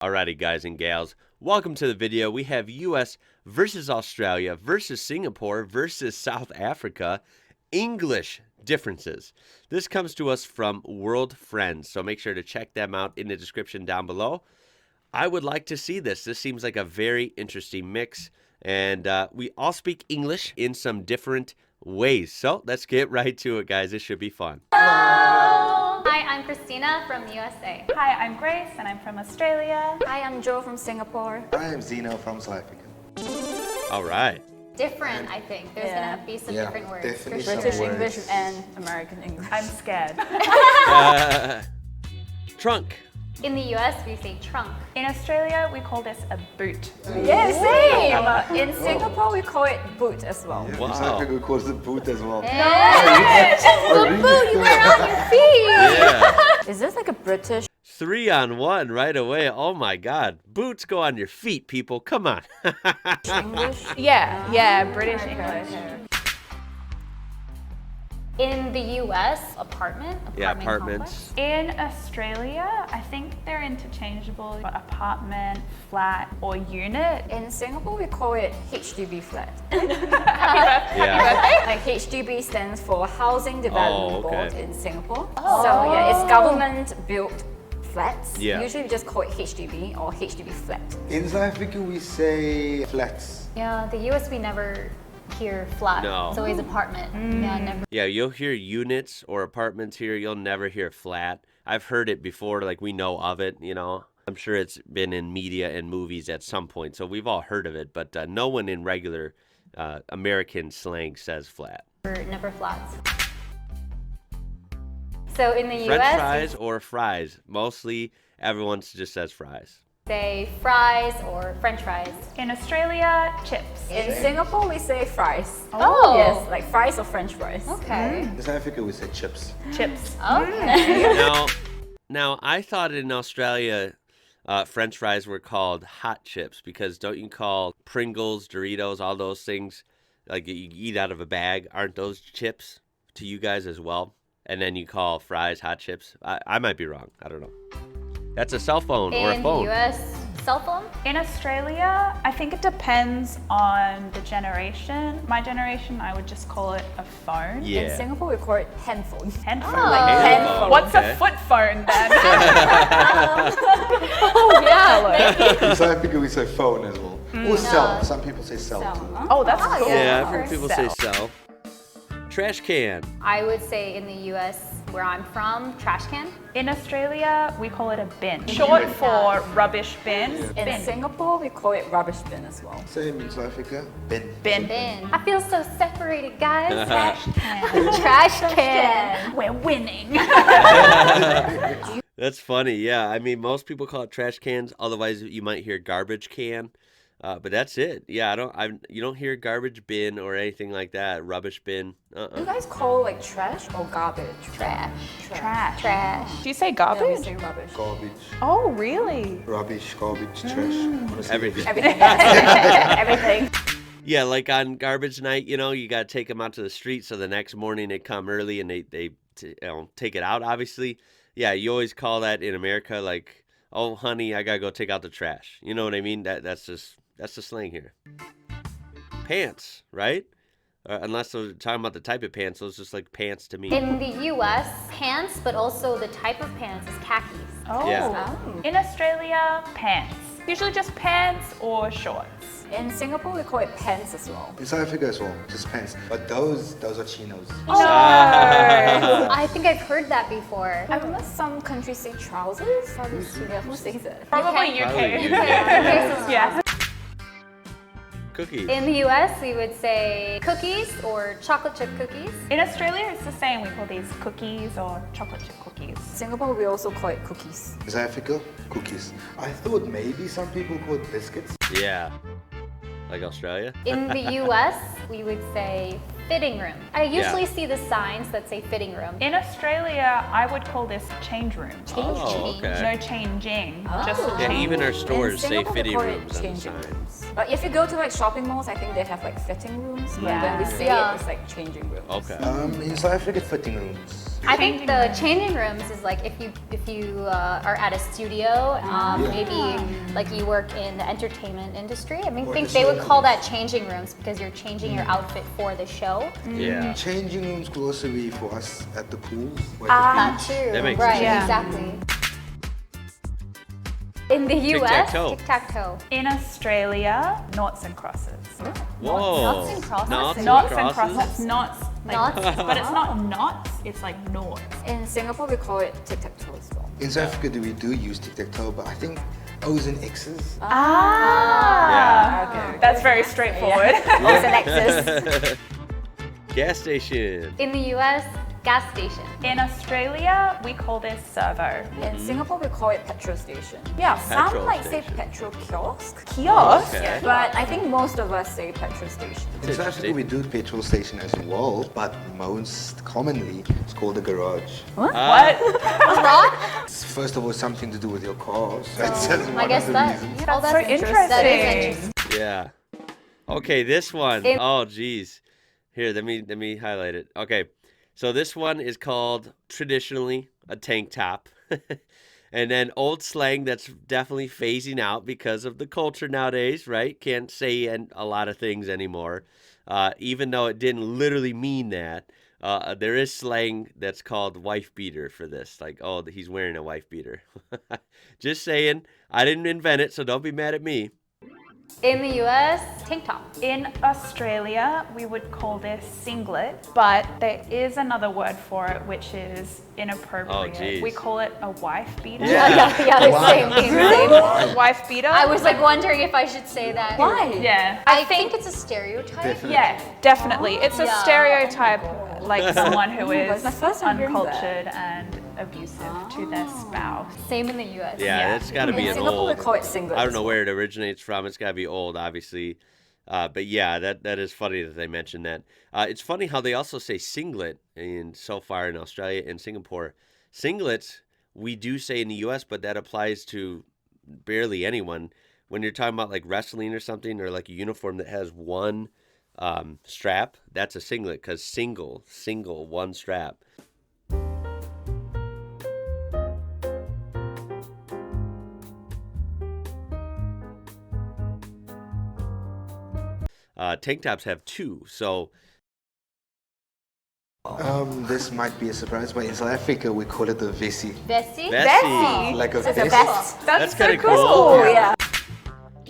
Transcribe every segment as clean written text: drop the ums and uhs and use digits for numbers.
Alrighty, guys and gals, welcome to the video. We have US versus Australia versus Singapore versus South Africa. English differences. This comes to us from World Friends, so make sure to check them out in the description down below. I would like to see this. This seems like a very interesting mix, and we all speak English in some different ways. So let's get right to it, guys. This should be fun. Hello! Hi, I'm Christina from USA. Hi, I'm Grace and I'm from Australia. Hi, I'm Jo from Singapore. I am Zeno from South Africa. All right. Different, I think. There's gonna be some different words. Definitely For sure. British words. English and American English. I'm scared. Trunk. In the US, we say trunk. In Australia, we call this a boot. Yeah, same! In Singapore, we call it boot as well. Yeah, Wow. in South Africa we call it the boot as well. The boot you wear on your feet! Yeah. Is this like a British? 3-on-1 right away. Oh my God. Boots go on your feet, people. Come on. English? Yeah, British English. In the US, apartment Yeah, complex. apartments. In Australia, I think they're interchangeable. Apartment, flat, or unit. In Singapore, we call it HDB flat. Yeah. Like HDB stands for Housing Development Oh, okay. Board in Singapore. So yeah, it's government-built flats. Yeah. Usually we just call it HDB or HDB flat. In South Africa we say flats. Yeah, the US, we never hear flat. No. It's always apartment. Yeah, never. Yeah, you'll hear units or apartments here. You'll never hear flat. I've heard it before, like we know of it, you know. I'm sure it's been in media and movies at some point, so we've all heard of it, but no one in regular American slang says flat. Never flats. So in the French US, fries or fries? Mostly everyone just says fries. we say fries or French fries. In Australia, chips. In Singapore, we say fries. Oh. Yes, like fries or French fries. Okay. In South Africa we say chips. Chips. Okay. Now I thought in Australia French fries were called hot chips because don't you call Pringles, Doritos, all those things like you eat out of a bag? Aren't those chips to you guys as well? And then you call fries hot chips? I might be wrong. I don't know. That's a cell phone or a In phone. the US, cell phone? In Australia, I think it depends on the generation. My generation, I would just call it a phone. Yeah. In Singapore, we call it handphone. Handphone. Oh. Like, Handphone, what's okay. a foot phone then? Oh, yeah. In South Africa we say phone as well. Or cell. Some people say cell So, too. Oh, that's cool. Yeah, I've heard people say Cell. cell. Trash can. I would say in the US, where I'm from, trash can. In Australia, we call it a bin. Short for rubbish bin. in Bin. Singapore, we call it rubbish bin as well. Same in South Africa. Bin. Bin. Bin. I feel so separated, guys. Trash can. Trash can. We're winning. That's funny. Yeah, I mean, most people call it trash cans. Otherwise, you might hear garbage can. But that's it. Yeah, you don't hear garbage bin or anything like that. Rubbish bin. You guys call like trash or garbage? Trash. Trash. Trash. Do you say Yeah, we garbage? say rubbish. Garbage. Oh, really? Rubbish, garbage, trash. Honestly, Everything. Everything. Yes. Everything. Yeah, like on garbage night, you know, you got to take them out to the street. So the next morning they come early and they take it out, obviously. Yeah, you always call that in America like, oh, honey, I got to go take out the trash. You know what I mean? That's the slang here. Pants, right? Unless they're talking about the type of pants, so it's just like pants to me. In the US, pants, but also the type of pants is khakis. Oh. Yeah. In Australia, pants. Usually just pants or shorts. In Singapore, we call it pants as well. In South Africa as well, just pants. But those are chinos. I think I've heard that before. I remember some countries say trousers. Yeah, who says that? Probably UK. Probably UK. Yeah. Cookies. In the US, we would say cookies or chocolate chip cookies. In Australia, it's the same. We call these cookies or chocolate chip cookies. Singapore, we also call it cookies. In South Africa, cookies. I thought maybe some people call it biscuits. Yeah. Like Australia? In the US, we would say fitting room. I usually see the signs that say fitting room. In Australia, I would call this change room. Oh, okay. No changing, just Oh. Yeah, change. even our In stores say Singapore, we fitting call it rooms on the changing sign. rooms. But if you go to like shopping malls, I think they have like fitting rooms. But when we say Yeah. it, it's like changing rooms. Okay. In South Africa, fitting rooms. I think the changing rooms is like if you are at a studio, maybe like you work in the entertainment industry. I Or think the they would call service. that changing rooms because you're changing your outfit for the show. Yeah. Changing rooms could also be for us at the pool. Or That at the beach. too. That makes right, sense. Yeah. exactly. In the US, Tic-tac-toe. tic-tac-toe. In Australia, noughts and crosses. Whoa. Knots and crosses? Knots and crosses. Knots. Like, Knots? But it's not knots, it's like noughts. In Singapore, we call it tic-tac-toe as well. In South Africa, we do use tic-tac-toe, but I think O's and X's. Ah. Okay. That's very straightforward. O's and X's. Gas station. In the US, gas station. In Australia, we call this servo. In Singapore, we call it petrol station. Yeah, Petrol some like station. say petrol kiosk. Kiosk? Okay. But I think most of us say petrol station. In South Africa, we do petrol station as well, but most commonly, it's called a garage. What? It's first of all something to do with your car, so it's just I one guess of the that. reasons. Oh, so interesting. That is interesting. Yeah. Okay, this one. In- Oh, geez. Here, let me highlight it. Okay, so this one is called traditionally a tank top. And then old slang that's definitely phasing out because of the culture nowadays, right? Can't say a lot of things anymore. Even though it didn't literally mean that. There is slang that's called wife beater for this. Like, oh, he's wearing a wife beater. Just saying. I didn't invent it, so don't be mad at me. In the US, tank top. In Australia, we would call this singlet, but there is another word for it which is inappropriate. Oh, geez. We call it a wife beater. Yeah. Same. Wife beater? I was like wondering if I should say that. Why? Yeah. I think it's a stereotype. Yeah, definitely. It's a Yeah. stereotype, like someone who That's is my first time hearing that. uncultured and abusive to their spouse. Same in the US. Yeah, it's got to be In an Singapore, old. we call it singlet. I don't know where it originates from. It's got to be old, obviously. But yeah, that is funny that they mentioned that. It's funny how they also say singlet so far in Australia and Singapore. Singlets, we do say in the U.S., but that applies to barely anyone. When you're talking about like wrestling or something, or like a uniform that has one strap, that's a singlet because single, one strap. Tank tops have two, so This might be a surprise, but in South Africa, we call it a vessie. Bessie? Bessie. Like a It's a vest. vest. That's so kind of cool. cool. Oh, yeah.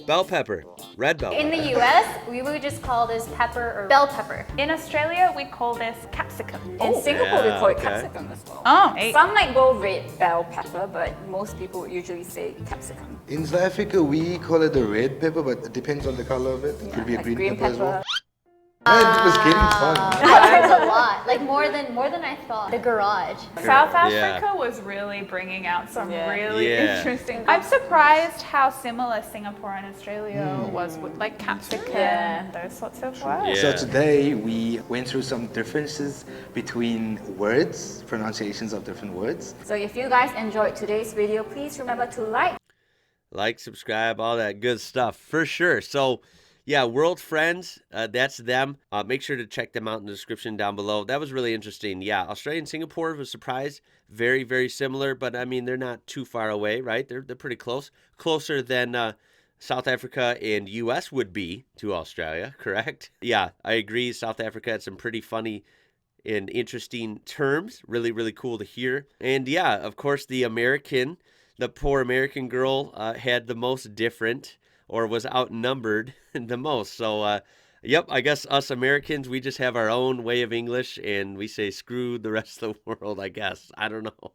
Bell pepper, red bell In pepper. the US, we would just call this pepper or bell pepper. In Australia, we call this capsicum. In Singapore, we yeah, call it okay. capsicum as well. Oh, hey. Some might go red bell pepper, but most people usually say capsicum. In South Africa, we call it a red pepper, but it depends on the color of it. It could be a Like green pepper as well. And it was getting fun. There's a lot, like more than I thought. The garage. South Yeah. Africa was really bringing out some Yeah. really Yeah. interesting. I'm surprised how similar Singapore and Australia was with like capsicum Yeah. and those sorts of words. Yeah. So today we went through some differences between words, pronunciations of different words. So if you guys enjoyed today's video, please remember to Like, subscribe, all that good stuff for sure. So, yeah, World Friends, that's them. Make sure to check them out in the description down below. That was really interesting. Yeah, Australia and Singapore was surprised. Very, very similar, but I mean, they're not too far away, right? They're pretty close. Closer than South Africa and US would be to Australia, correct? Yeah, I agree. South Africa had some pretty funny and interesting terms. Really, really cool to hear. And yeah, of course, the poor American girl had the most different, or was outnumbered the most. So, yep, I guess us Americans, we just have our own way of English, and we say screw the rest of the world, I guess. I don't know.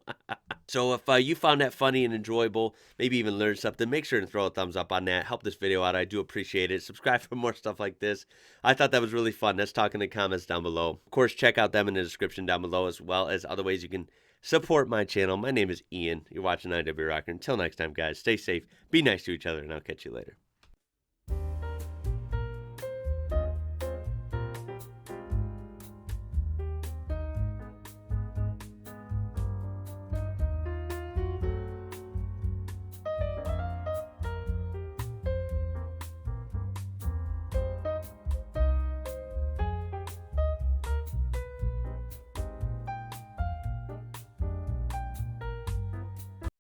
So if you found that funny and enjoyable, maybe even learned something, make sure to throw a thumbs up on that. Help this video out. I do appreciate it. Subscribe for more stuff like this. I thought that was really fun. Let's talk in the comments down below. Of course, check out them in the description down below, as well as other ways you can support my channel. My name is Ian. You're watching IWrocker. Until next time, guys, stay safe, be nice to each other, and I'll catch you later.